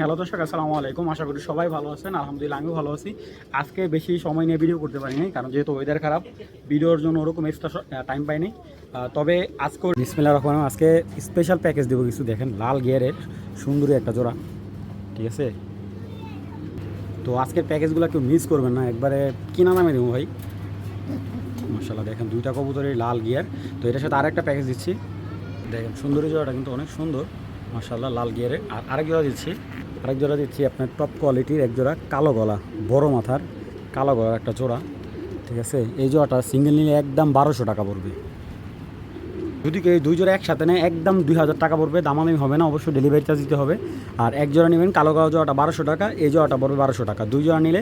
Hello দর্শক, আসসালামু আলাইকুম। আশা করি সবাই ভালো আছেন। আলহামদুলিল্লাহ আমিও ভালো আছি। আজকে বেশি সময় নিয়ে ভিডিও করতে পারিনি, কারণ যেহেতু ওয়েদার খারাপ, ভিডিওর জন্য ওরকম এক্সট্রা টাইম পাইনি। তবে আজকে বিসমিল্লাহির রহমানির রহিম, আজকে স্পেশাল প্যাকেজ দেবো কিছু। দেখেন, লাল গিয়ারের সুন্দরী একটা জোড়া, ঠিক আছে? তো আজকের প্যাকেজগুলো কেউ মিস করবেন না, একবারে কিনা নামে দেবো ভাই। মাশাআল্লাহ, দেখেন দুইটা কবুতরের লাল গিয়ার। তো এটার সাথে আরেকটা প্যাকেজ দিচ্ছি। দেখেন সুন্দরী জোড়াটা কিন্তু অনেক সুন্দর, মাশাআল্লাহ, লাল গিয়ারে। আর আরেক জোড়া দিচ্ছি আপনার টপ কোয়ালিটির এক জোড়া কালো গলা, বড় মাথার কালো গলার একটা জোড়া, ঠিক আছে? এই জোড়াটা সিঙ্গেল নিলে একদম 1200 টাকা পড়বে। যদি কেউ দুই জোড়া একসাথে নেয় একদম 2000 টাকা পড়বে, দামাদামি হবে না, অবশ্যই ডেলিভারি চার্জ দিতে হবে। আর এক জোড়া নেবেন কালো কালো জোড়াটা 1200 টাকা, এই জোড়াটা পড়বে 1200 টাকা। দুই জোড়া নিলে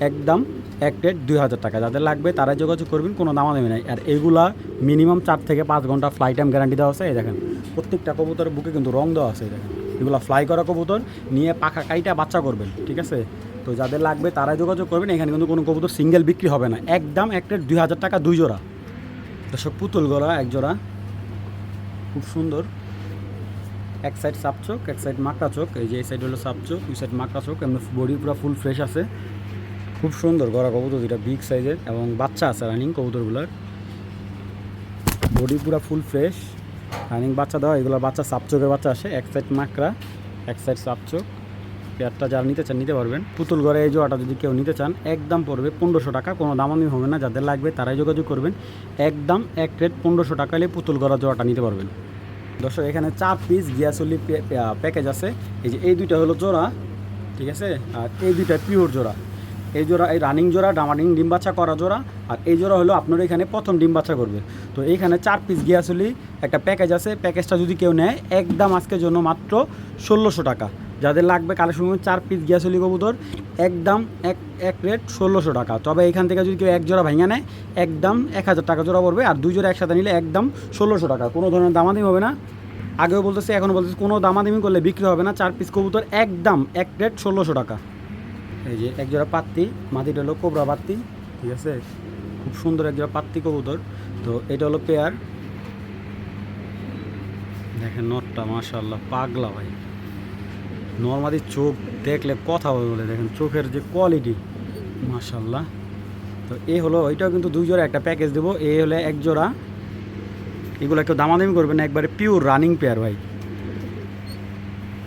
একদম এক প্লেট 2000 টাকা। যাদের লাগবে তারাই যোগাযোগ করবেন, কোনো দামাদামি নাই। আর এগুলা মিনিমাম 4 থেকে 5 ঘন্টা ফ্লাই টাইম গ্যারান্টি দেওয়া আছে। এই দেখেন প্রত্যেকটা কবুতরের বুকে কিন্তু রং দেওয়া আছে। এই দেখেন, এগুলো ফ্লাই করা কবুতর, নিয়ে পাখা কাইটা বাচ্চা করবেন, ঠিক আছে? তো যাদের লাগবে তারাই যোগাযোগ করবেন। এখানে কিন্তু কোনো কবুতর সিঙ্গেল বিক্রি হবে না, একদম এক প্লেট 2000 টাকা দুই জোড়া। দর্শক, পুতুল গলা এক জোড়া, খুব সুন্দর। এক সাইড সাপ চোখ, এক সাইড মাকড়া চোখ। এই যে এই সাইড হলো সাপ চোখ, ওই সাইড মাকড়া চোখ। এমনি বডি পুরো ফুল ফ্রেশ আছে, খুব সুন্দর গড়া কবুতর দুইটা, বিগ সাইজের, এবং বাচ্চা আছে রানিং কবুতরগুলোর। বডি পুরো ফুল ফ্রেশ, রানিং বাচ্চা দেওয়া। এগুলোর বাচ্চা সাপ চোখের বাচ্চা আসে। এক সাইড মাকড়া, এক সাইড সাপ চোখ। পেয়ারটা যারা নিতে চান নিতে পারবেন। পুতুল গড়ে এই জোড়াটা যদি কেউ নিতে চান একদম পড়বে 1500 টাকা, কোনো দামানি হবে না। যাদের লাগবে তারাই যোগাযোগ করবেন। একদম এক রেট 1500 টাকা হলে পুতুল গড়া জোড়াটা নিতে পারবেন। দর্শক, এখানে 4 পিস গিয়াসলি প্যাকেজ আছে। এই যে এই দুইটা হলো জোড়া, ঠিক আছে? আর এই দুইটা পিওর জোড়া। এই জোড়া এই রানিং জোড়া, ডামাডিং ডিম বাচ্চা করা জোড়া। আর এই জোড়া হলো আপনার এখানে প্রথম ডিম বাচ্চা করবে। তো এইখানে 4 পিস গিয়াসলি একটা প্যাকেজ আছে। প্যাকেজটা যদি কেউ নেয় একদম আজকের জন্য মাত্র 1600 টাকা। যাদের লাগবে কালেকশন 4 পিস গিয়াসলি কবুতর, একদম এক রেট 1600 টাকা। তবে এখান থেকে যদি কেউ এক জোড়া ভাঙা নেয় একদম 1000 টাকা জোড়া পড়বে। আর দুই জোড়া একসাথে নিলে একদম 1600 টাকা, কোনো ধরনের দামাদামি হবে না। আগেও বলতেছি এখনও বলতেছি, কোনো দামাদামি করলে বিক্রি হবে না। 4 পিস কবুতর একদম এক রেট 1600 টাকা। এই যে এক জোড়া পাত্তি, মাটিটা হলো কোবরা পাত্তি, ঠিক আছে? খুব সুন্দর এক জোড়া পাত্তি কবুতর। তো এটা হলো পেয়ার। দেখেন নটটা, মাশাআল্লাহ, পাগলা ভাই। নর্মালি চোখ দেখলে কথা বলে, দেখেন চোখের যে কোয়ালিটি, মাশাআল্লাহ। তো এই হলো, ওইটাও কিন্তু দুই জোড়া একটা প্যাকেজ দেবো। এই হলে এক জোড়া। এগুলো কেউ দামাদামি করবে না, একবারে পিওর রানিং পেয়ার ভাই।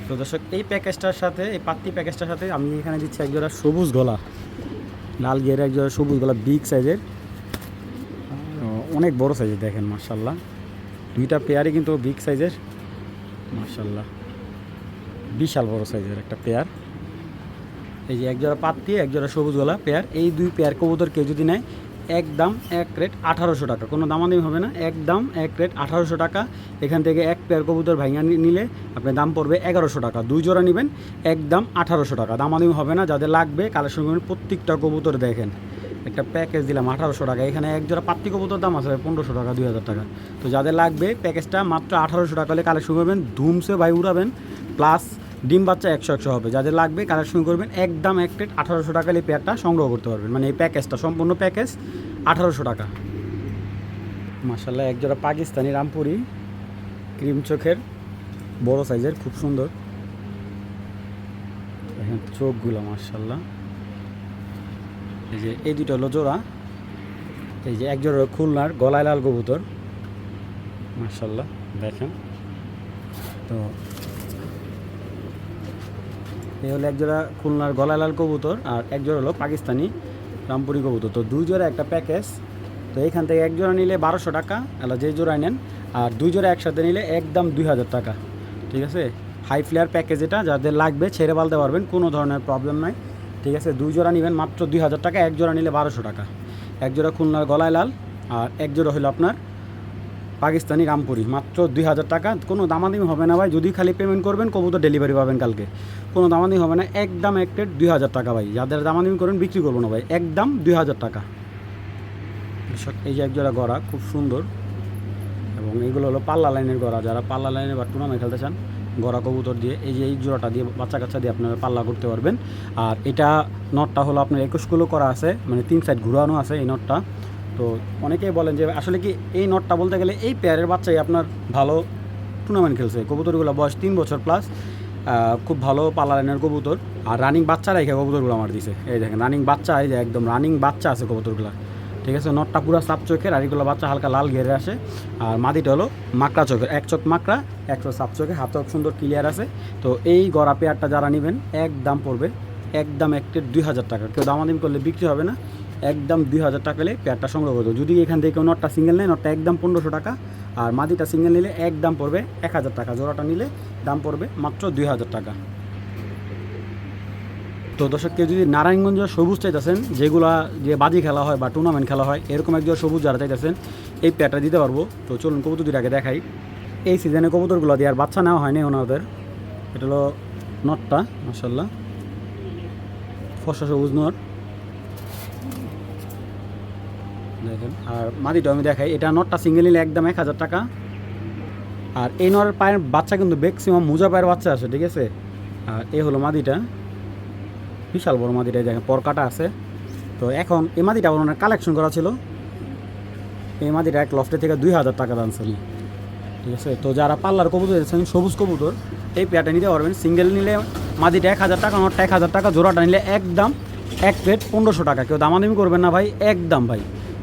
তো দর্শক, এই প্যাকেজটার সাথে, এই পাত্তি প্যাকেজটার সাথে আমি এখানে দিচ্ছি এক জোড়া সবুজ গলা, লাল গিয়ারে এক জোড়া সবুজ গলা, বিগ সাইজের, অনেক বড় সাইজের। দেখেন মাশাআল্লাহ, দুইটা পেয়ারই কিন্তু বিগ সাইজের, মাশাআল্লাহ, বিশাল বড় সাইজের একটা পেয়ার। এই যে এক জোড়া পাত্তি, এক জোড়া সবুজ গলা পেয়ার। এই দুই পেয়ার কবুতর কেউ যদি নেয় একদম এক রেট 1800 টাকা, কোনো দামাদামি হবে না। একদম এক রেট 1800 টাকা। এখান থেকে এক পেয়ার কবুতর ভাঙা নিলে আপনার দাম পড়বে 1100 টাকা। দুই জোড়া নেবেন একদম 1800 টাকা, দামাদামি হবে না। যাদের লাগবে কালেকশন করবেন। প্রত্যেকটা কবুতর দেখেন, একটা প্যাকেজ দিলাম 1800 টাকা। এখানে এক জোড়া পাত্তি কবুতর দাম আছে 1500 টাকা, 2000 টাকা। তো যাদের লাগবে প্যাকেজটা মাত্র 1800 টাকা হলে কালেকশন করবেন, ধুমসে ভাই উড়াবেন। প্লাস ডিম বাচ্চা 100 হবে। যাদের লাগবে কালেকশন করবেন, একদম এক প্লেট 1800 টাকা হলে পেয়ারটা সংগ্রহ করতে পারবেন। মানে এই প্যাকেজটা, সম্পূর্ণ প্যাকেজ 1800 টাকা। মাশাআল্লাহ, এক জোড়া পাকিস্তানি রামপুরি, ক্রিম চোখের, বড় সাইজের, খুব সুন্দর। দেখেন চোখগুলো, মাশাআল্লাহ। এই যে এই দুটো হলো জোড়া। এই যে এক জোড়া খুলনার গলায় লাল কবুতর, মাশাআল্লাহ, দেখেন। তো এই হলো এক জোড়া খুলনার গলায় লাল কবুতর, আর এক জোড়া হলো পাকিস্তানি রামপুরি কবুতর। তো দুই জোড়া একটা প্যাকেজ। তো এইখান থেকে এক জোড়া নিলে 1200 টাকা, এলা যে জোড়ায় নেন। আর দুই জোড়া একসাথে নিলে একদম 2000 টাকা, ঠিক আছে? হাই ফ্লেয়ার প্যাকেজ এটা। যাদের লাগবে ছেড়ে পালতে পারবেন, কোনো ধরনের প্রবলেম নাই, ঠিক আছে? দুই জোড়া নেবেন মাত্র 2000 টাকা, এক জোড়া নিলে 1200 টাকা। এক জোড়া খুলনার গলায় লাল, আর এক জোড়া হলো আপনার পাকিস্তানি রামপুরি, মাত্র 2000 টাকা। কোনো দামাদামি হবে না ভাই। যদি খালি পেমেন্ট করবেন কবুতর ডেলিভারি পাবেন কালকে, কোনো দামাদামি হবে না। একদম এক প্লেট 2000 টাকা ভাই। যাদের দামাদামি করবেন বিক্রি করবো না ভাই, একদম 2000 টাকা। এই যে এক জোড়া গড়া, খুব সুন্দর। এবং এইগুলো হলো পাল্লা লাইনের গড়া। যারা পাল্লা লাইনে বা টুর্নামেন্ট খেলতে চান গড়া কবুতর দিয়ে, এই যে এই জোড়াটা দিয়ে বাচ্চা কাচ্চা দিয়ে আপনারা পাল্লা করতে পারবেন। আর এটা নটটা হলো আপনার 21 কিলো করা আছে, মানে 3 সাইড ঘুরানো আছে এই নটটা। তো অনেকেই বলেন যে আসলে কি এই নটটা বলতে গেলে এই পেয়ারের বাচ্চাই আপনার ভালো টুর্নামেন্ট খেলছে। কবুতরগুলো বয়স 3 বছর প্লাস, খুব ভালো পালালেনের কবুতর। আর রানিং বাচ্চা রেখে কবুতরগুলো আমার দিছে, এই দেখেন রানিং বাচ্চা, এই যে একদম রানিং বাচ্চা আছে কবুতরগুলো, ঠিক আছে। নটটা পুরো সাপ চোখের, আর এগুলো বাচ্চা হালকা লাল ঘেরে আসে। আর মাদিটা হলো মাকড়া চোখের, এক চোখ মাকড়া, এক চোখ সাপ চোখে, হাতও সুন্দর ক্লিয়ার আছে। তো এই গড়া পেয়ারটা যারা নেবেন একদম পড়বে একদম একটা 2000 টাকা, কেউ দামাদামি করলে বিক্রি হবে না, একদম 2000 টাকা হলে পেয়ারটা সংগ্রহ করবে। যদি এখান থেকে কেউ নটটা সিঙ্গেল নেয়, নটটা একদম 1500 টাকা, আর মাদিটা সিঙ্গেল নিলে একদম পড়বে 1000 টাকা, জোড়াটা নিলে দাম পড়বে মাত্র 2000 টাকা। তো দর্শক, কেউ যদি নারায়ণগঞ্জ সবুজ চাইতেছেন, যেগুলা যে বাজি খেলা হয় বা টুর্নামেন্ট খেলা হয়, এরকম একজন সবুজ যারা চাইতেছেন এই পেয়ারটা দিতে পারবো। তো চলুন কবুতর দুটো আগে দেখাই। এই সিজনে কবুতরগুলো দিয়ে আর বাচ্চা নেওয়া হয়নি ওনাদের। এটা হলো নটটা, মাশাআল্লাহ ফর্সা সবুজ নট, দেখেন। আর মাদিটা আমি দেখাই, এটা নটটা সিঙ্গেল নিলে একদম 1000 টাকা। আর এই নরের পায়ের বাচ্চা কিন্তু ম্যাক্সিমাম মোজা পায়ের বাচ্চা আছে, ঠিক আছে। আর এই হলো মাদিটা, বিশাল বড় মাদিটা, দেখেন পর কাটা আছে। তো এখন এই মাদিটা ওনার কালেকশন করা ছিল, এই মাদিটা এক লফটে থেকে 2000 টাকা দাম ছিল, ঠিক আছে। তো যারা পাল্লার কবুতর দিচ্ছেন সবুজ কবুতর, এই পেয়ারটা নিতে পারবেন। সিঙ্গেল নিলে মাদিটা 1000 টাকা, নটটা 1000 টাকা, জোড়াটা নিলে একদম এক প্লেট 1500 টাকা। কেউ দামাদামি করবেন না ভাই, একদম ভাই,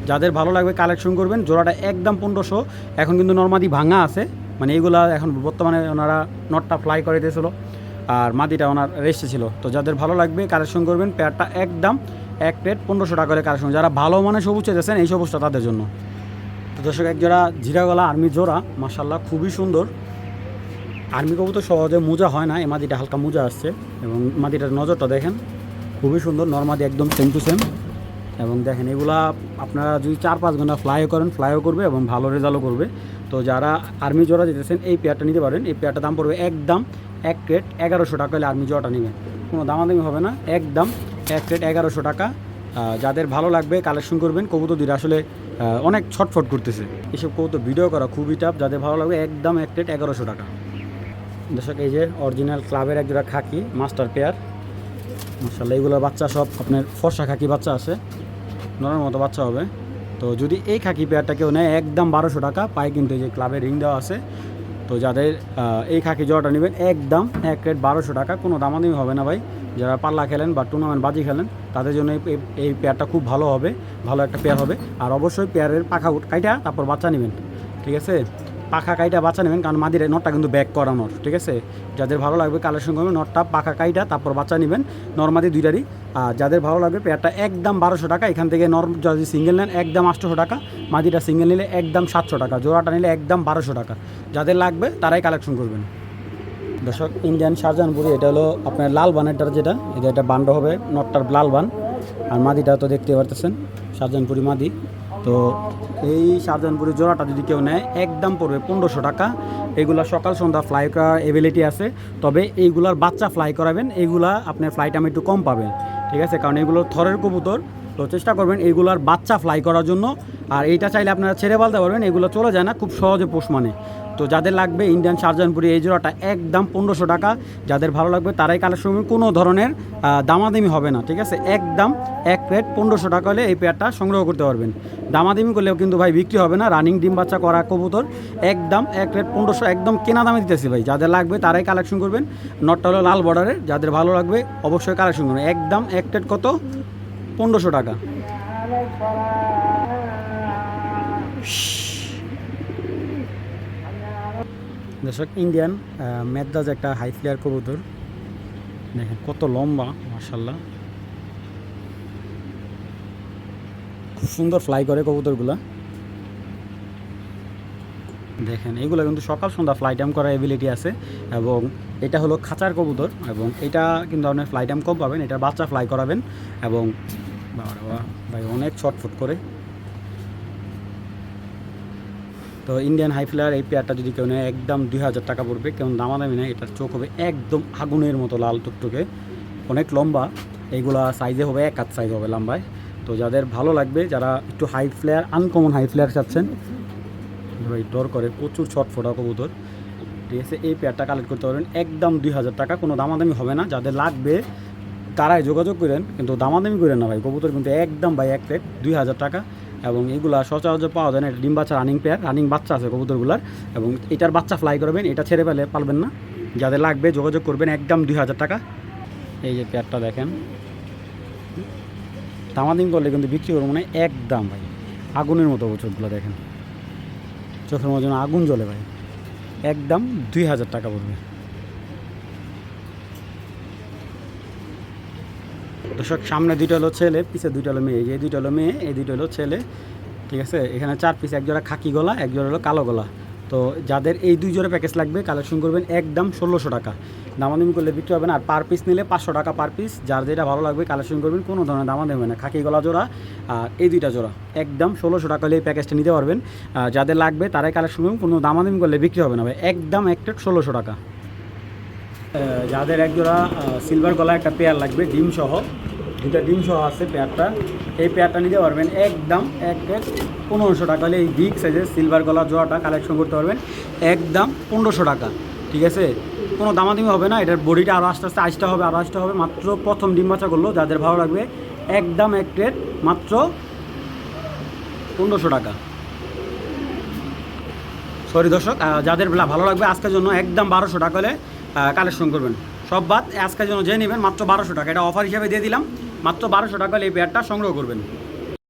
যাদের ভালো লাগবে কালেকশন করবেন। জোড়াটা একদম 1500। এখন কিন্তু নর্মাদি ভাঙা আছে, মানে এইগুলা এখন বর্তমানে ওনারা নটটা ফ্লাই করে দিয়েছিল, আর মাদিটা ওনার রেস্টে ছিল। তো যাদের ভালো লাগবে কালেকশন করবেন, পেয়ারটা একদম এক প্লেট 1500 টাকা করে কালেকশন। যারা ভালো মানে সবুজ চেয়েছেন এই সবুজটা তাদের জন্য। তো দর্শক, এক জোড়া জিরাগলা আর্মি জোড়া, মাশাআল্লাহ খুবই সুন্দর। আর্মি কবুতর সহজে মোজা হয় না, এই মাদিটা হালকা মোজা আসছে, এবং মাদিটার নজরটা দেখেন খুবই সুন্দর, নর্মাদি একদম সেম টু সেম। এবং দেখেন এগুলা আপনারা যদি 4-5 ঘন্টা ফ্লাইও করেন, ফ্লাইও করবে এবং ভালো রেজাল্টও করবে। তো যারা আর্মি জোড়া দিতেছেন এই পেয়ারটা নিতে পারেন। এই পেয়ারটার দাম পড়বে একদম এক প্লেট 1100 টাকা হলে আর্মি জোড়াটা নেবেন, কোনো দামাদামি হবে না, একদম এক প্লেট 1100 টাকা। যাদের ভালো লাগবে কালেকশন করবেন। কবুতর দুটো আসলে অনেক ছটফট করতেছে, এসব কবুতর ভিডিও করা খুবই টাফ। যাদের ভালো লাগবে একদম এক প্লেট 1100 টাকা। দর্শক, এই যে অরিজিনাল ক্লাবের এক জোড়া খাকি মাস্টার পেয়ার, মাশাআল্লাহ এগুলোর বাচ্চা সব আপনার ফর্সা খাকি বাচ্চা আছে, নরমের মতো বাচ্চা হবে। তো যদি এই খাকি পেয়ারটা কেউ নেয় একদম 1200 টাকা পায়, কিন্তু এই যে ক্লাবের রিং দেওয়া আছে। তো যাদের এই খাকি জোড়াটা নেবেন একদম এক প্লেট 1200 টাকা, কোনো দামাদামি হবে না ভাই। যারা পাল্লা খেলেন বা টুর্নামেন্ট বাজি খেলেন তাদের জন্য এই পেয়ারটা খুব ভালো হবে, ভালো একটা পেয়ার হবে। আর অবশ্যই পেয়ারের পাখা কাইটা তারপর বাচ্চা নেবেন, ঠিক আছে। পাখা কাইটা বাচ্চা নেবেন, কারণ মাদির নটটা কিন্তু ব্যাক করানোর, ঠিক আছে। যাদের ভালো লাগবে কালেকশন করবেন, নটটা পাখা কাইটা তারপর বাচ্চা নেবেন, নর্মাদি দুইটারই। আর যাদের ভালো লাগবে পেয়ারটা একদম 1200 টাকা। এখান থেকে যদি সিঙ্গেল নেন একদম 800 টাকা, মাদিটা সিঙ্গেল নিলে একদম 700 টাকা, জোড়াটা নিলে একদম 1200 টাকা। যাদের লাগবে তারাই কালেকশন করবেন। দর্শক, ইন্ডিয়ান শাহজাহানপুরি, এটা হলো আপনার লাল বানেরটার, যেটা এটা বান্ড হবে নটটার লাল বান। আর মাদিটা তো দেখতে পারতেছেন শাহজাহানপুরি মাদি। তো এই শাহজাহানপুরি জোড়াটা যদি কেউ নেয় একদম পড়বে 1500 টাকা। এগুলা সকাল সন্ধ্যা ফ্লাই করার এবিলিটি আছে, তবে এইগুলার বাচ্চা ফ্লাই করাবেন, এইগুলা আপনার ফ্লাইট আমি একটু কম পাবেন, ঠিক আছে। কারণ এগুলো থরের কবুতর, তো চেষ্টা করবেন এইগুলার বাচ্চা ফ্লাই করার জন্য। আর এইটা চাইলে আপনারা ছেড়ে পালতে পারবেন, এগুলো চলে যায় না খুব সহজে পোষ মানে। তো যাদের লাগবে ইন্ডিয়ান শাহজাহানপুরি এই জোড়াটা একদম 1500 টাকা। যাদের ভালো লাগবে তারাই কালেকশন করবেন, কোনো ধরনের দামাদামি হবে না, ঠিক আছে। একদম এক প্লেট 1500 টাকা হলে এই পেয়ারটা সংগ্রহ করতে পারবেন। দামাদামি করলেও কিন্তু ভাই বিক্রি হবে না, রানিং ডিম বাচ্চা করা কবুতর, একদম এক প্লেট 1500, একদম কেনা দামে দিতেছি ভাই। যাদের লাগবে তারাই কালেকশন করবেন। নটটা হলো লাল বর্ডারের, যাদের ভালো লাগবে অবশ্যই কালেকশন করবেন। একদম এক প্লেট কত? 1500 টাকা। দর্শক, ইন্ডিয়ান মেদদাজ একটা হাই ফ্লেয়ার কবুতর, দেখেন কত লম্বা, মাশাআল্লাহ খুব সুন্দর ফ্লাই করে কবুতরগুলা। দেখেন এইগুলো কিন্তু সকাল সন্ধ্যা ফ্লাই টাইম করার এবিলিটি আছে। এবং এটা হলো খাঁচার কবুতর, এবং এটা কিন্তু আপনার ফ্লাই টাইম কম পাবেন, এটা বাচ্চা ফ্লাই করাবেন। এবং ভাই অনেক ছটফট করে। তো ইন্ডিয়ান হাই ফ্লায়ার এই পেয়ারটা যদি কেউ নেয় একদম 2000 টাকা পড়বে, কেউ দামাদামি নেয়। এটার চোখ হবে একদম আগুনের মতো লাল টুকটুকে, অনেক লম্বা, এইগুলা সাইজে হবে এক হাত সাইজ হবে লম্বায়। তো যাদের ভালো লাগবে, যারা একটু high flare uncommon high flare চাচ্ছেন, ভাই ডর করে প্রচুর ছটফটা কবুতর, ঠিক আছে, এই পেয়ারটা কালেক্ট করতে পারবেন একদম 2000 টাকা, কোনো দামাদামি হবে না। যাদের লাগবে তারাই যোগাযোগ করেন, কিন্তু দামাদামি করেন না ভাই। কবুতর কিন্তু একদম ভাই এক প্লেট 2000 টাকা। এবং এইগুলা সচরাচর পাওয়া যায় না, এটা ডিম বাচ্চা রানিং পেয়ার, রানিং বাচ্চা আছে কবুতরগুলার। এবং এটার বাচ্চা ফ্লাই করবেন, এটা ছেড়ে পেলে পালবেন না। যাদের লাগবে যোগাযোগ করবেন, একদম 2000 টাকা। এই যে পেয়ারটা দেখেন, দামাদামি করলে কিন্তু বিক্রি করবো না, একদম ভাই আগুনের মতো চোখগুলো দেখেন, চোখের মধ্যে আগুন জ্বলে ভাই, একদম 2000 টাকা পড়বে। দর্শক সামনে দুইটা হলো ছেলে, পিছে দুইটা হলো মেয়ে, এই দুইটা হলো মেয়ে, এই দুইটা হলো ছেলে, ঠিক আছে। এখানে 4 পিস, এক জোড়া খাকি গলা, এক জোড়া হলো কালো গলা। তো যাদের এই 2 জোড়া প্যাকেজ লাগবে কালেকশন করবেন, একদম 1600 টাকা, দামাদামি করলে বিক্রি হবে না। আর পার পিস নিলে 500 টাকা পার পিস, যার যেটা ভালো লাগবে কালেকশন করবেন, কোনো ধরনের দামাদামি হবে না। খাকি গলা জোড়া আর এই দুইটা জোড়া একদম 1600 টাকা হলে এই প্যাকেজটা নিতে পারবেন। যাদের লাগবে তারাই কালেকশন করবেন, কোনো দামাদামি করলে বিক্রি হবে না ভাই, একদম একটা 1600 টাকা। যাদের এক জোড়া সিলভার গলা একটা পেয়ার লাগবে ডিম সহ, দুটা ডিম সহ আছে পেয়ারটা, এই পেয়ারটা নিতে পারবেন একদম 1500 টাকা হলে এই বিগ সাইজের সিলভার গলা জোড়াটা কালেকশন করতে পারবেন, একদম 1500 টাকা, ঠিক আছে। কোনো দামাদামি হবে না, এটার বডিটা আরও আস্তে আস্তে আইসটা হবে, আরও আইসটা হবে। মাত্র প্রথম ডিম বাচ্চা করলো, যাদের ভালো লাগবে একদম এক প্লেট মাত্র 1500 টাকা। সরি দর্শক, যাদের ভালো লাগবে আজকের জন্য একদম 1200 টাকা হলে কালেকশন করবেন, সব বাদ আজকের জন্য যে নেবেন মাত্র 1200 টাকা, এটা অফার হিসাবে দিয়ে দিলাম, মাত্র 1200 টাকা হলে এই পেয়ারটা সংগ্রহ করবেন।